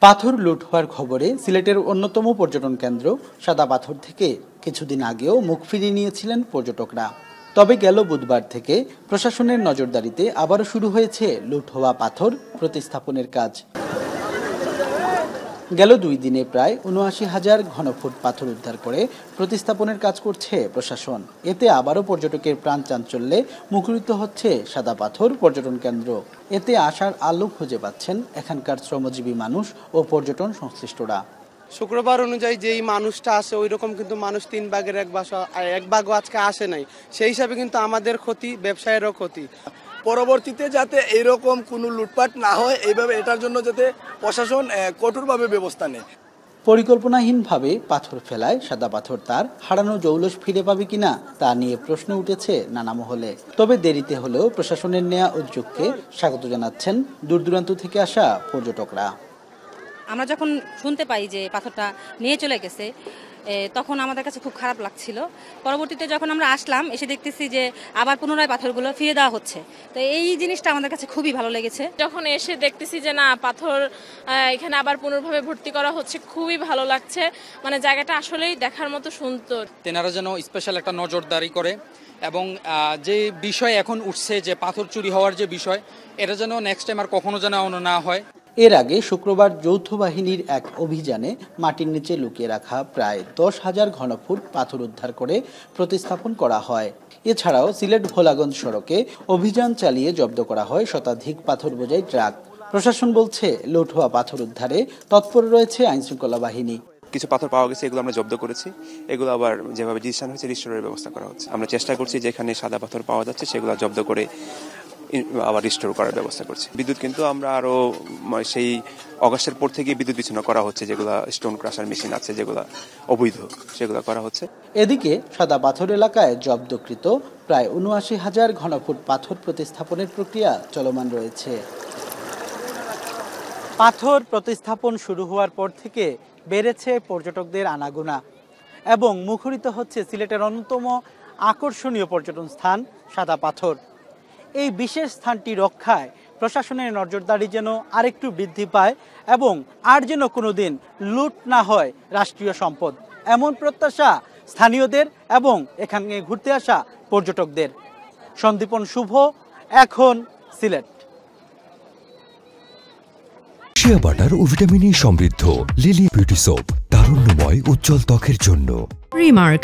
পাথর লুট হওয়ার খবরে সিলেটের অন্যতম পর্যটন কেন্দ্র সাদা পাথর থেকে কিছুদিন আগেও মুখ ফিরিয়ে নিয়েছিলেন পর্যটকরা। তবে গেল বুধবার থেকে প্রশাসনের নজরদারিতে আবারও শুরু হয়েছে লুট হওয়া পাথর প্রতিস্থাপনের কাজ। গেল 2 দিনে প্রায় ৭৯,০০০ ঘনফুট পাথর উদ্ধার করে প্রতিস্থাপনের কাজ করছে প্রশাসন। এতে আবারও পর্যটকের প্রাণ চাঞ্চল্যে মুখরিত হচ্ছে সাদা পাথর পর্যটন কেন্দ্র। এতে আশার আলো খুঁজে পাচ্ছেন এখানকার শ্রমজীবী মানুষ ও পর্যটন সংশ্লিষ্টরা। শুক্রবার অনুযায়ী যেই মানুষটা আসে ওই রকম কিন্তু মানুষ 3 ভাগের 1 ভাগও আজকে আসে নাই। সেই হিসাবে কিন্তু আমাদের ক্ষতি, ব্যবসায়েরও ক্ষতি। পরবর্তীতে যাতে এরকম কোনো লুটপাট না হয়, এইভাবে এটার জন্য যাতে প্রশাসন কঠোরভাবে ব্যবস্থা নেয়। পরিকল্পনাহীনভাবে পাথর ফেলায় সাদা পাথর তার হারানো জৌলস ফিরে পাবে কিনা তা নিয়ে প্রশ্ন উঠেছে নানা মহলে। তবে দেরিতে হলেও প্রশাসনের নেয়া উদ্যোগকে স্বাগত জানাচ্ছেন দূর দূরান্ত থেকে আসা পর্যটকরা। আমরা যখন শুনতে পাই যে পাথরটা নিয়ে চলে গেছে তখন আমাদের কাছে খুব খারাপ লাগছিল। পরবর্তীতে যখন আমরা আসলাম এসে দেখতেছি যে আবার পুনরায় পাথরগুলো ফিরে দেওয়া হচ্ছে, তো এই জিনিসটা আমাদের কাছে খুবই ভালো লেগেছে। যখন এসে দেখতেছি যে না পাথর এখানে আবার পুনর্ভাবে ভর্তি করা হচ্ছে, খুবই ভালো লাগছে। মানে জায়গাটা আসলেই দেখার মতো সুন্দর। তেনারা যেন স্পেশাল একটা নজরদারি করে এবং যে বিষয় এখন উঠছে যে পাথর চুরি হওয়ার যে বিষয়, এটা যেন নেক্সট টাইম আর কখনো যেন না হয়। এর আগে শুক্রবার যৌথ বাহিনীর এক অভিযানে মাটির নিচে লুকিয়ে রাখা প্রায় 10,000 ঘনফুট পাথর উদ্ধার করে প্রতিস্থাপন করা হয়। এছাড়াও সিলেট ভোলাগঞ্জ সড়কে অভিযান চালিয়ে জব্দ করা হয় শতাধিক পাথর বোঝাই ট্রাক। প্রশাসন বলছে লুট হওয়া পাথর উদ্ধারে তৎপর রয়েছে আইনশৃঙ্খলা বাহিনী। কিছু পাথর পাওয়া গেছে, এগুলো আমরা জব্দ করেছি। এগুলো আবার যেভাবে রেজিস্ট্রেশন হয়েছে রেজিস্ট্রেশনের ব্যবস্থা করা হচ্ছে। আমরা চেষ্টা করছি যেখানে সাদা পাথর পাওয়া যাচ্ছে সেগুলো জব্দ করে আবার রিস্টোর করার ব্যবস্থা করছি। বিদ্যুৎ কিন্তু আমরা আরো সেই অগাস্টের পর থেকে বিদ্যুৎ বিচ্ছিন্ন করা হচ্ছে, যেগুলো স্টোন ক্রাশার মেশিন আছে যেগুলো অবৈধ, সেগুলো করা হচ্ছে। এদিকে সাদা পাথর এলাকায় জব্দকৃত প্রায় ৭৯,০০০ ঘনফুট পাথর প্রতিস্থাপনের প্রক্রিয়া চলমান রয়েছে। পাথর প্রতিস্থাপন শুরু হওয়ার পর থেকে বেড়েছে পর্যটকদের আনাগোনা এবং মুখরিত হচ্ছে সিলেটের অন্যতম আকর্ষণীয় পর্যটন স্থান সাদা পাথর। এই বিশেষ স্থানটি রক্ষায় প্রশাসনের নজরদারি যেন আরেকটু বৃদ্ধি পায় এবং আর যেন কোনোদিন লুট না হয় রাষ্ট্রীয় সম্পদ, এমন প্রত্যাশা স্থানীয়দের এবং এখানে ঘুরতে আসা পর্যটকদের। সন্দীপন শুভ, এখন সিলেট। শিয়া বাটার ও ভিটামিন ই সমৃদ্ধ লিলি বিউটি সোপ, তারুণ্যময় উজ্জ্বল ত্বকের জন্য। রিমার্ক